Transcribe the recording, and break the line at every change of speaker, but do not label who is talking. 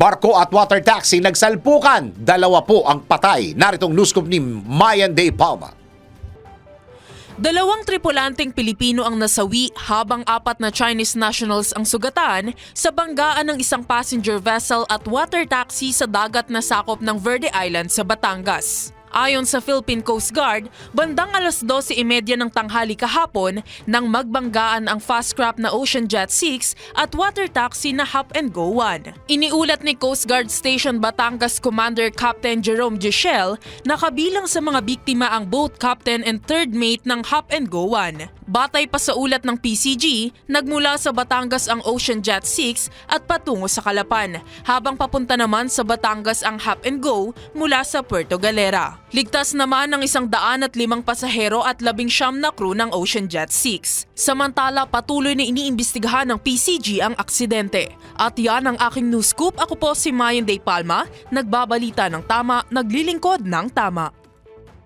Barko at water taxi nagsalpukan. 2 po ang patay. Naritong newscoop ni Mayan Day Palma.
2 tripulanteng Pilipino ang nasawi habang 4 na Chinese nationals ang sugatan sa banggaan ng isang passenger vessel at water taxi sa dagat na sakop ng Verde Island sa Batangas. Ayon sa Philippine Coast Guard, bandang alas 12:30 ng tanghali kahapon nang magbanggaan ang fast craft na Ocean Jet 6 at water taxi na Hop and Go 1. Iniulat ni Coast Guard Station Batangas Commander Captain Jerome Gichel na kabilang sa mga biktima ang boat captain and third mate ng Hop and Go 1. Batay pa sa ulat ng PCG, nagmula sa Batangas ang Ocean Jet 6 at patungo sa Calapan, habang papunta naman sa Batangas ang Hop and Go mula sa Puerto Galera. Ligtas naman ang 105 pasahero at 19 na crew ng Ocean Jet 6. Samantala, patuloy na iniimbestigahan ng PCG ang aksidente. At yan ang aking news scoop. Ako po si Mayan Day Palma, nagbabalita ng tama, naglilingkod ng tama.